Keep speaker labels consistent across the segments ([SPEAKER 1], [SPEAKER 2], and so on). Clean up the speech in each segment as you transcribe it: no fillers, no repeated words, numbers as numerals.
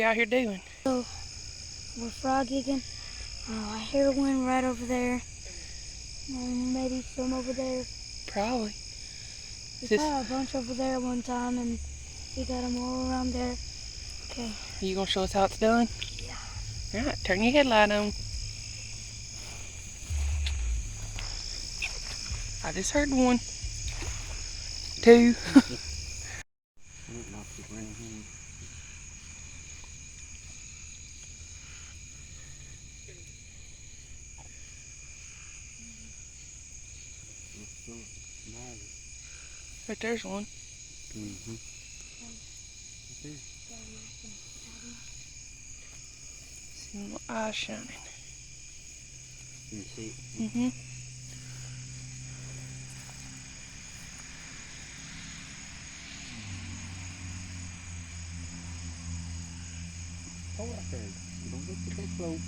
[SPEAKER 1] out here doing?
[SPEAKER 2] So, we're frog gigging. I hear one right over there. Maybe some over there.
[SPEAKER 1] Probably.
[SPEAKER 2] We saw a bunch over there one time, and we got them all around there. Okay.
[SPEAKER 1] Are you going to show us how it's done?
[SPEAKER 2] Yeah.
[SPEAKER 1] All right, turn your headlight on. I just heard one. Two. Right there's one.
[SPEAKER 3] Mm-hmm.
[SPEAKER 1] See little eyes shining.
[SPEAKER 3] You see it?
[SPEAKER 1] Mm-hmm.
[SPEAKER 3] Hold up there. Don't get too close.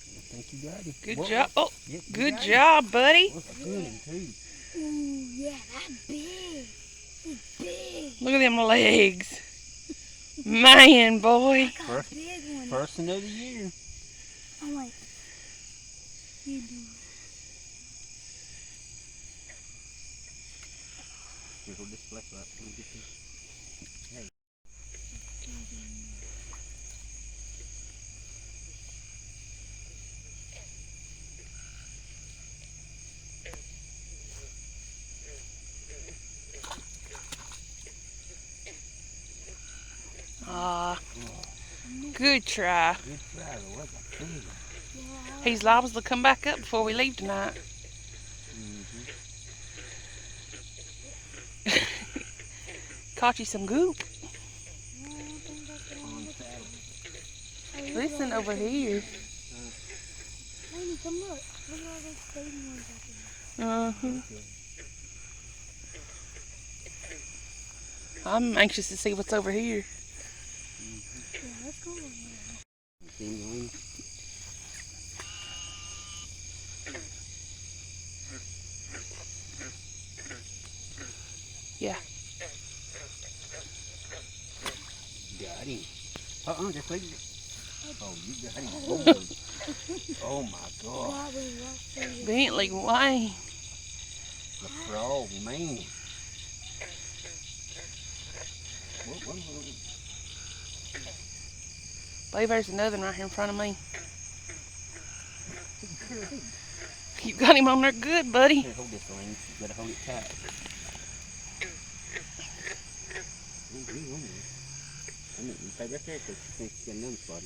[SPEAKER 3] I think you got it.
[SPEAKER 1] Good job. Oh,
[SPEAKER 3] yep,
[SPEAKER 1] good job, buddy.
[SPEAKER 3] That's a good one, too.
[SPEAKER 2] Ooh, yeah, that's big. It's big.
[SPEAKER 1] Look at them legs. Man, boy.
[SPEAKER 2] I got a big one.
[SPEAKER 3] First one of the year.
[SPEAKER 2] I'm like, you do.
[SPEAKER 3] Here, hold this flex up. Let me get this. Hey.
[SPEAKER 1] Good try.
[SPEAKER 3] Good try, though. That's a big one.
[SPEAKER 2] Yeah.
[SPEAKER 1] He's liable to come back up before we leave tonight. Caught you some goop. Listen over here.
[SPEAKER 2] Lady, come look. Look at all those baby ones out there.
[SPEAKER 1] I'm anxious to see what's over here.
[SPEAKER 2] Yeah, let's go over there.
[SPEAKER 1] Yeah.
[SPEAKER 3] Got him. Just leave it. Oh, you got him. Oh my God.
[SPEAKER 1] Bentley, why?
[SPEAKER 3] The frog, man.
[SPEAKER 1] I believe there's another one right here in front of me. You got him on there good, buddy.
[SPEAKER 3] Here, hold this, Elaine. You gotta hold it tight. Stay right there because you think you got another spot.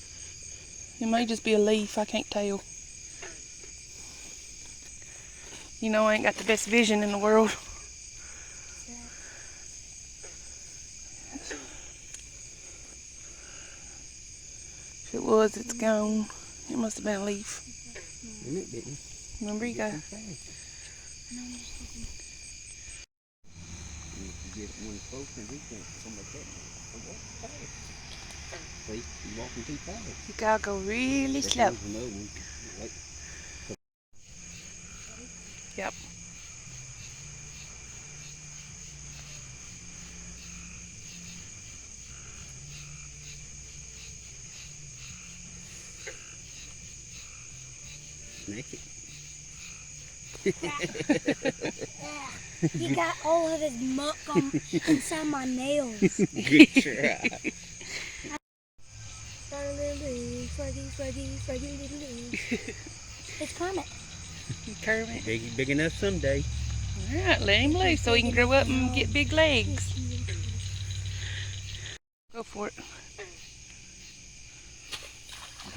[SPEAKER 1] It may just be a leaf, I can't tell. You know I ain't got the best vision in the world. If it was, it's gone. It must have been a leaf. Remember, you go.
[SPEAKER 3] If you get one closer, he can't come like that. See, you're walking too fast.
[SPEAKER 1] You gotta go really slow.
[SPEAKER 3] There's another one. Wait.
[SPEAKER 1] Yep.
[SPEAKER 3] Snake it.
[SPEAKER 2] He got all of his muck on inside my nails.
[SPEAKER 3] Good try.
[SPEAKER 2] It's Kermit.
[SPEAKER 1] Kermit.
[SPEAKER 3] Big enough someday.
[SPEAKER 1] Alright, let him loose so he can grow up and get big legs. Go for it.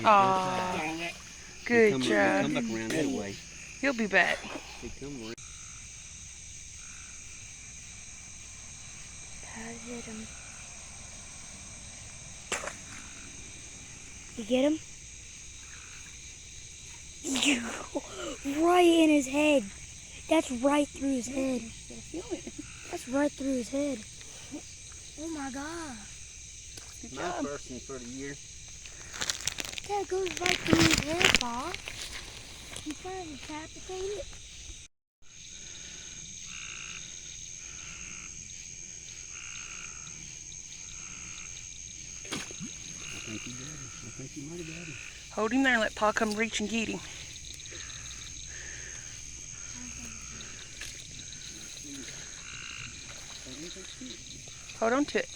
[SPEAKER 1] Aww. Good try.
[SPEAKER 3] Come back around that way.
[SPEAKER 1] He'll be back.
[SPEAKER 3] He come around.
[SPEAKER 2] Hit him. You get him? Right in his head. That's right through his head. That's right through his head. Oh my God.
[SPEAKER 3] My first one for the year.
[SPEAKER 2] That goes right through his head, Pa. You trying to decapitate it?
[SPEAKER 1] Hold him there and let Pa come reach and get him. Hold on to it.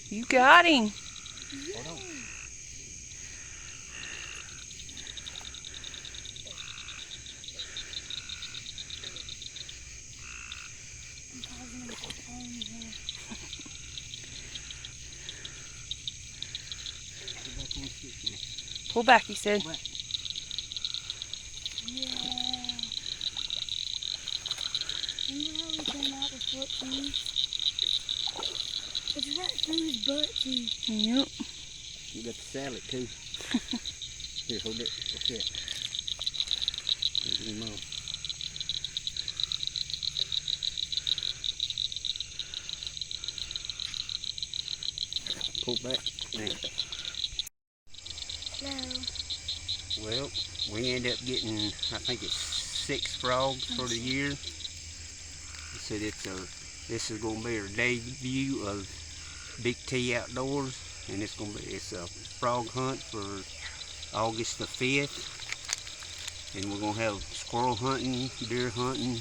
[SPEAKER 1] You got him.
[SPEAKER 3] Hold on.
[SPEAKER 1] Pull back, he said.
[SPEAKER 2] Yeah. Remember how we came out with 14? It's right through his butt, too.
[SPEAKER 1] Yep.
[SPEAKER 3] You got the salad too. Here, hold it. What's that? Get him off. Pull back. There.
[SPEAKER 2] Hello.
[SPEAKER 3] Well, we end up getting, I think it's 6 frogs for the year. He said this is going to be our debut of Big T Outdoors, and it's a frog hunt for August the 5th, and we're going to have squirrel hunting, deer hunting,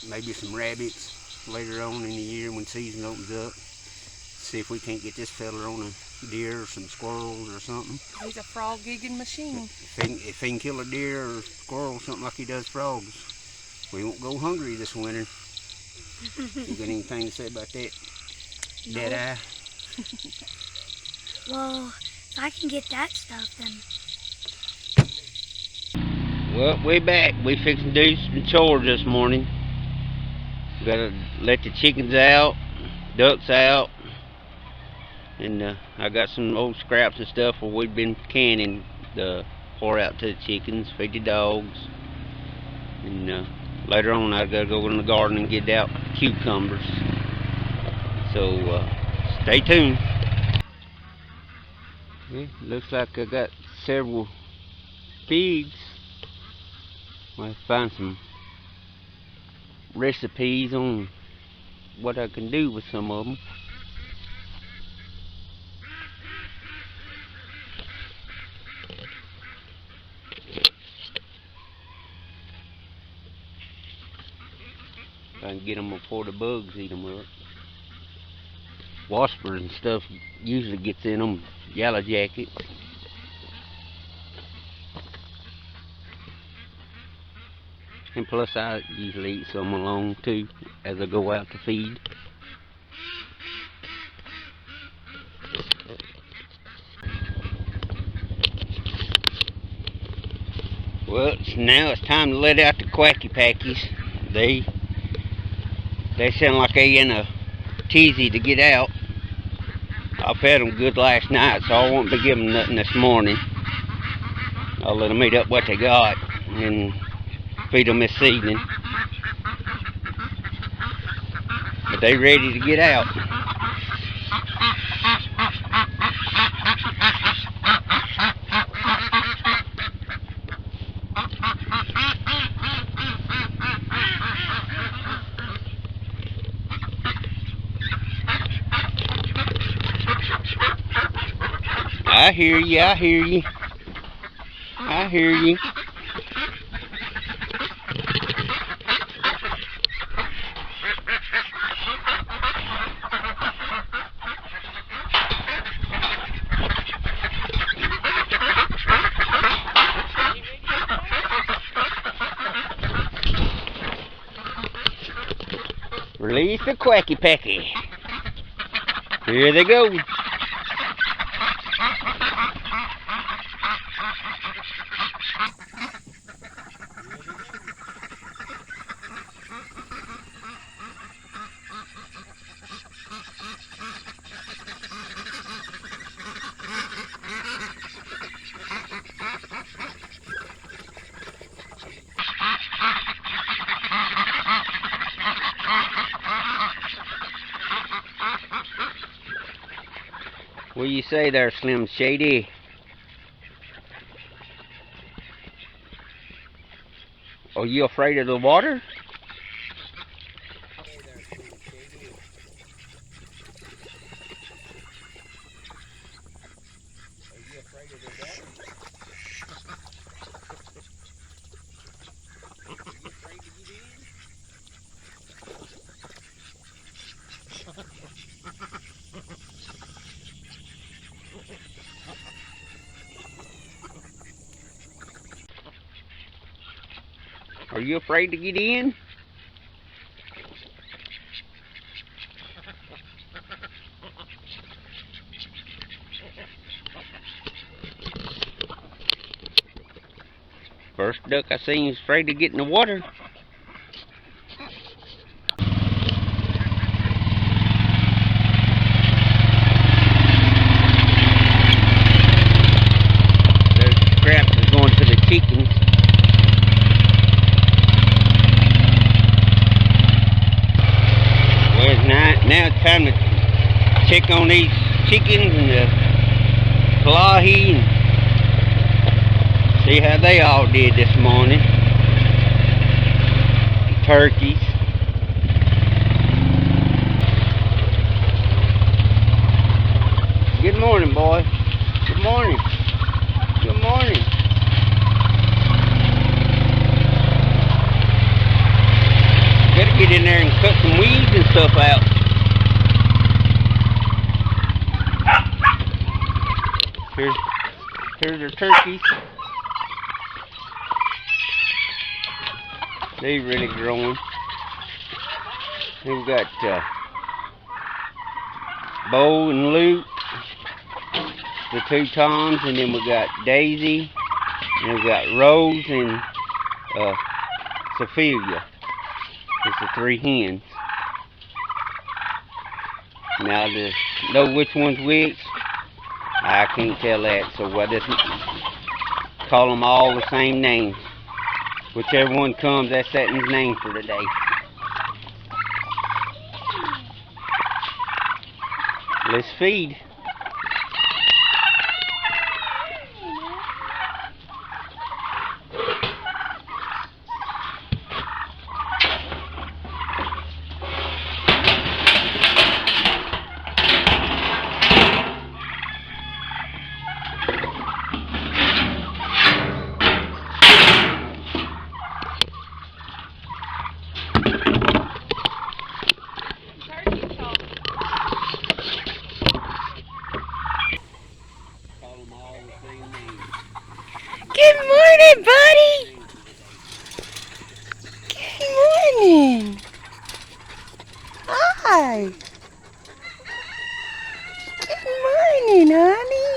[SPEAKER 3] maybe some rabbits later on in the year when season opens up. See if we can't get this fella on a deer or some squirrels or something.
[SPEAKER 1] He's a frog gigging machine.
[SPEAKER 3] If he can kill a deer or squirrel, something like he does frogs, we won't go hungry this winter. You got anything to say about that?
[SPEAKER 2] No.
[SPEAKER 3] Deadeye?
[SPEAKER 2] Well, if I can get that stuff, then.
[SPEAKER 3] Well, we back. We fixing to do some chores this morning. Gotta let the chickens out, ducks out, and I got some old scraps and stuff where we've been canning to pour out to the chickens, feed the dogs, and later on I gotta go in the garden and get out cucumbers. So stay tuned. Okay, looks like I got several pigs. I'll find some recipes on what I can do with some of them. If I can get them before the bugs eat them up. Waspers and stuff usually gets in them, yellow jackets. And plus I usually eat some along too as I go out to feed. Well, now it's time to let out the quacky packies. They sound like they in a tizzy to get out. I fed them good last night, so I won't be giving them nothing this morning. I'll let them eat up what they got and feed them this evening. But they ready to get out. I hear you, I hear you. I hear you. Release the quacky packy. Here they go. What do you say there, Slim Shady? Are you afraid of the water? you afraid to get in? First duck I seen was afraid to get in the water. There's the scraps that's going to the chickens. Well, now it's time to check on these chickens and the flahi and see how they all did this morning. The turkeys. Good morning, boy. Good morning. Good morning. Gotta get in there and cut some weeds and stuff out. Here's our turkeys. They're really growing. Then we got Bo and Luke, the two Toms, and then we got Daisy, and we got Rose and Sophia. It's the three hens. Now to know which one's which, I can't tell that, so I just call them all the same name. Whichever one comes, that's that his name for today. Let's feed.
[SPEAKER 1] Good morning, buddy. Good morning. Hi. Good morning, honey.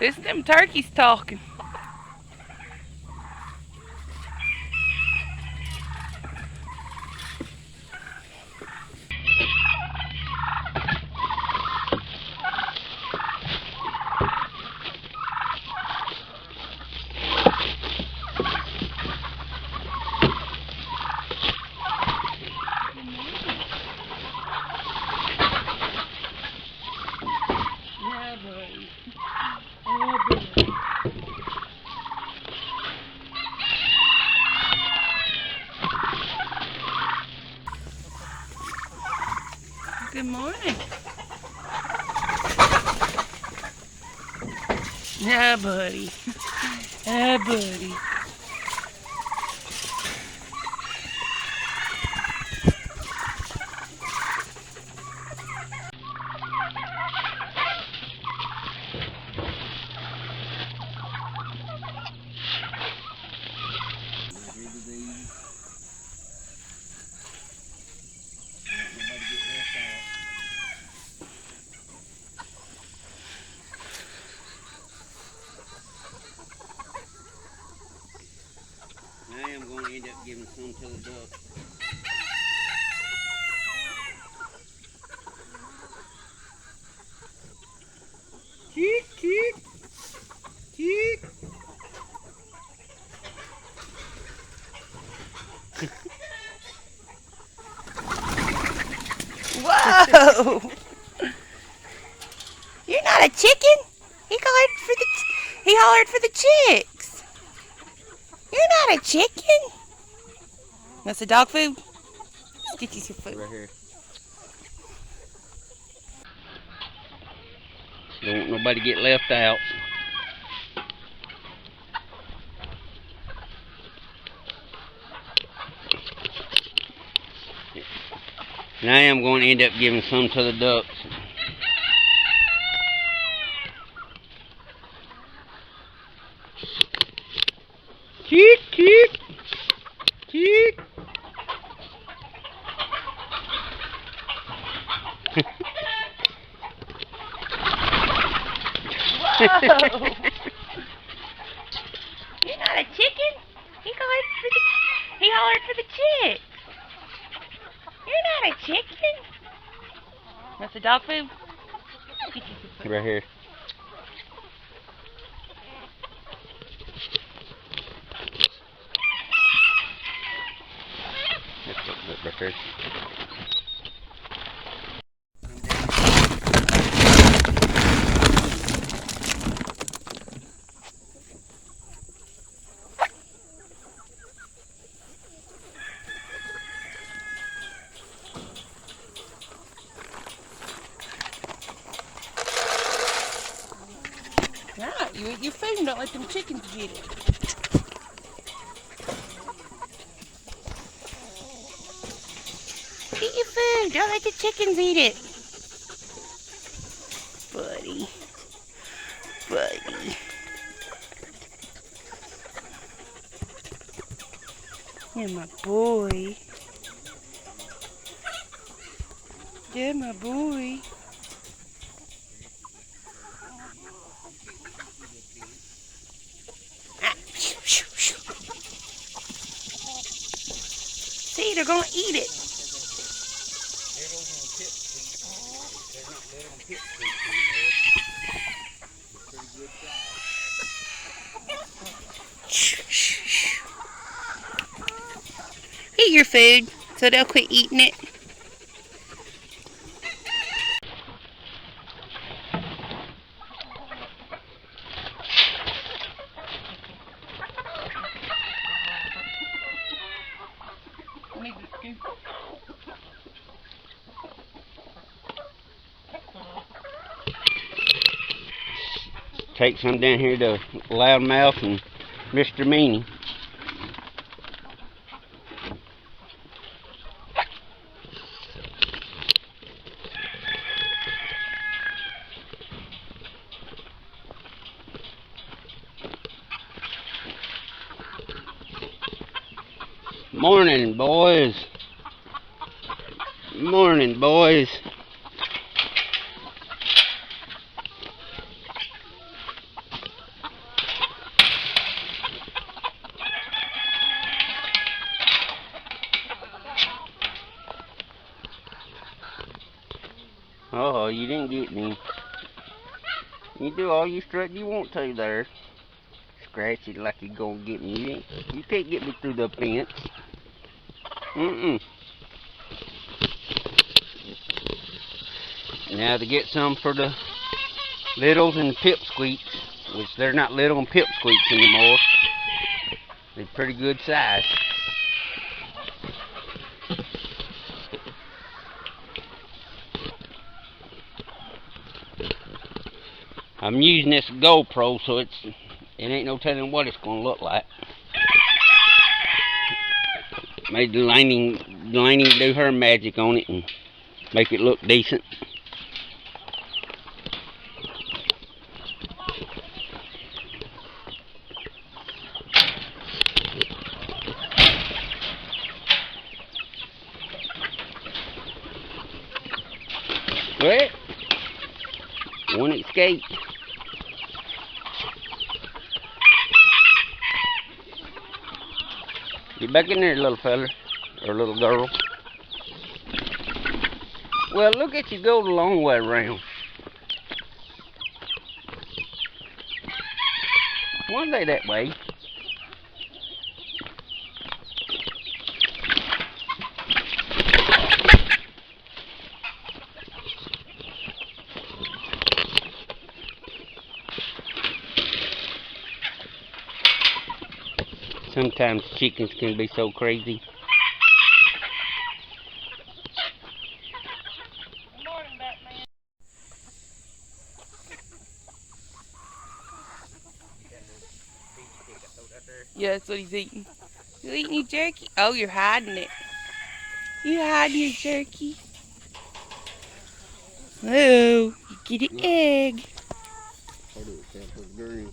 [SPEAKER 1] It's them turkeys talking. Yeah, buddy. Oh, buddy. Good morning. Yeah, buddy. Yeah, buddy.
[SPEAKER 3] Now I'm going to end up giving some to the duck.
[SPEAKER 1] Cheek, cheek. Cheek. Whoa! You're not a chicken. He hollered for the chicks. You're not a chicken. That's the dog food. Let's get you some food.
[SPEAKER 3] Right here. Don't want nobody to get left out. And I am going to end up giving some to the ducks. Cheek, cheek, cheek.
[SPEAKER 1] Whoa! You're not a chicken. He hollered for the chicks. You're not a chicken. That's the dog food?
[SPEAKER 3] Right here. That's what right there.
[SPEAKER 1] Right, you eat your food and don't let them chickens get it. Eat your food, don't let the chickens eat it. Buddy. Buddy. You're my boy. You're my boy. See, they're gonna eat it. Eat your food so they'll quit eating it.
[SPEAKER 3] Take some down here to Loudmouth and Mr. Meanie. Morning, boys. Morning, boys. Oh, you didn't get me. You do all you strut you want to there. Scratch it like you're gonna get me. You can't get me through the fence. Now to get some for the littles and pipsqueaks, which they're not little and pipsqueaks anymore. They're pretty good size. I'm using this GoPro, so it ain't no telling what it's gonna look like. Made Delaney do her magic on it and make it look decent. Well, one escaped. Get back in there, little fella, or little girl. Well, look at you go the long way around. One day that way. Sometimes chickens can be so crazy.
[SPEAKER 1] Good morning, Batman. Yeah, that's what he's eating. You eating your jerky? Oh, you're hiding it. You hiding your jerky? Oh, get an egg.
[SPEAKER 3] Part of it's half of green.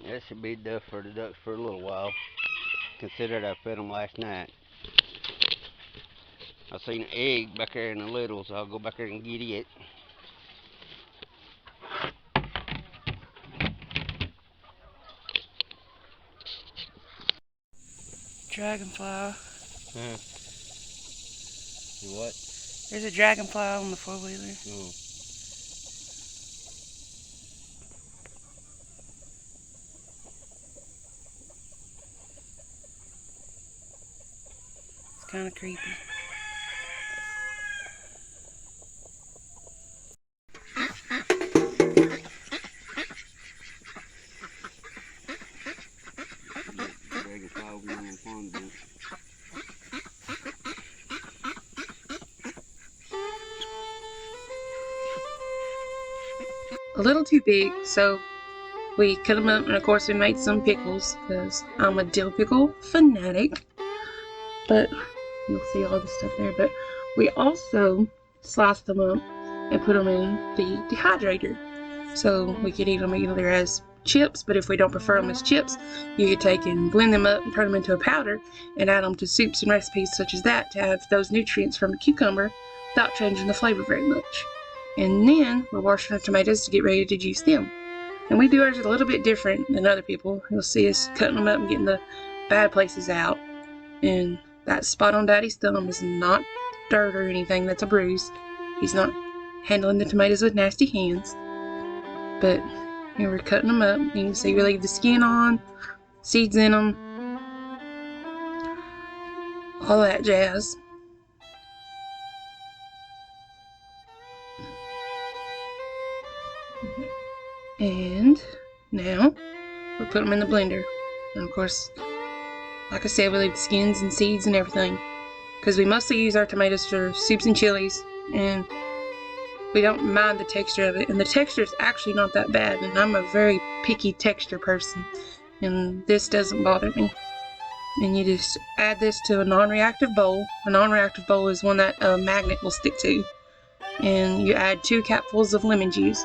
[SPEAKER 3] That should be enough for the ducks for a little while. Considered I fed them last night. I seen an egg back there in the little, so I'll go back there and get it.
[SPEAKER 1] Dragonfly.
[SPEAKER 3] Huh? What?
[SPEAKER 1] There's a dragonfly on the four-wheeler.
[SPEAKER 3] Oh.
[SPEAKER 1] It's kind of creepy.
[SPEAKER 3] Dragonfly over there on the pond bench.
[SPEAKER 1] A little too big, so we cut them up, and of course we made some pickles because I'm a dill pickle fanatic. But you'll see all the stuff there. But we also sliced them up and put them in the dehydrator, so we could eat them either as chips. But if we don't prefer them as chips, you could take and blend them up and turn them into a powder and add them to soups and recipes such as that to have those nutrients from the cucumber without changing the flavor very much. And then we're washing our tomatoes to get ready to juice them. And we do ours a little bit different than other people. You'll see us cutting them up and getting the bad places out. And that spot on Daddy's thumb is not dirt or anything. That's a bruise. He's not handling the tomatoes with nasty hands. But here we're cutting them up. You can see we leave the skin on, seeds in them, all that jazz. And now we're putting them in the blender. And of course, like I said, we leave the skins and seeds and everything, because we mostly use our tomatoes for soups and chilies, and we don't mind the texture of it. And the texture is actually not that bad, and I'm a very picky texture person, and this doesn't bother me. And you just add this to a non-reactive bowl. A non-reactive bowl is one that a magnet will stick to. And you add 2 capfuls of lemon juice.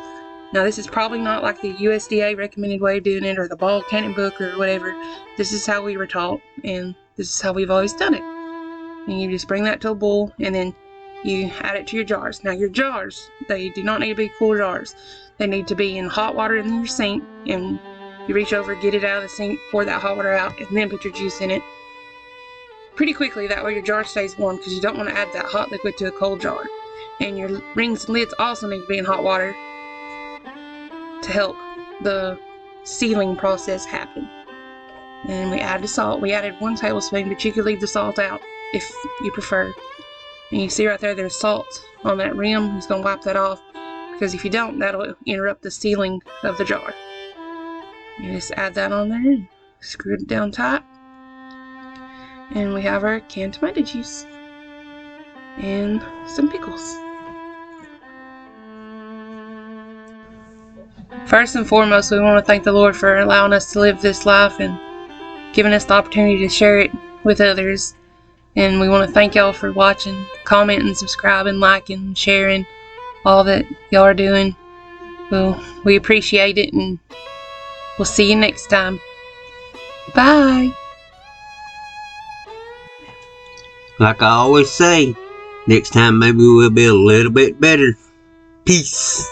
[SPEAKER 1] Now this is probably not like the USDA recommended way of doing it, or the Ball Cannon book or whatever. This is how we were taught, and this is how we've always done it. And you just bring that to a boil, and then you add it to your jars. Now your jars, they do not need to be cool jars. They need to be in hot water in your sink, and you reach over, get it out of the sink, pour that hot water out, and then put your juice in it pretty quickly. That way your jar stays warm, because you don't want to add that hot liquid to a cold jar. And your rings and lids also need to be in hot water to help the sealing process happen. And we added the salt. We added 1 tablespoon, but you could leave the salt out if you prefer. And you see right there, there's salt on that rim. I'm just going to wipe that off, because if you don't, that'll interrupt the sealing of the jar. You just add that on there and screw it down tight. And we have our canned tomato juice and some pickles. First and foremost, we want to thank the Lord for allowing us to live this life and giving us the opportunity to share it with others. And we want to thank y'all for watching, commenting, subscribing, liking, sharing, all that y'all are doing. Well, we appreciate it, and we'll see you next time. Bye.
[SPEAKER 3] Like I always say, next time maybe we'll be a little bit better. Peace.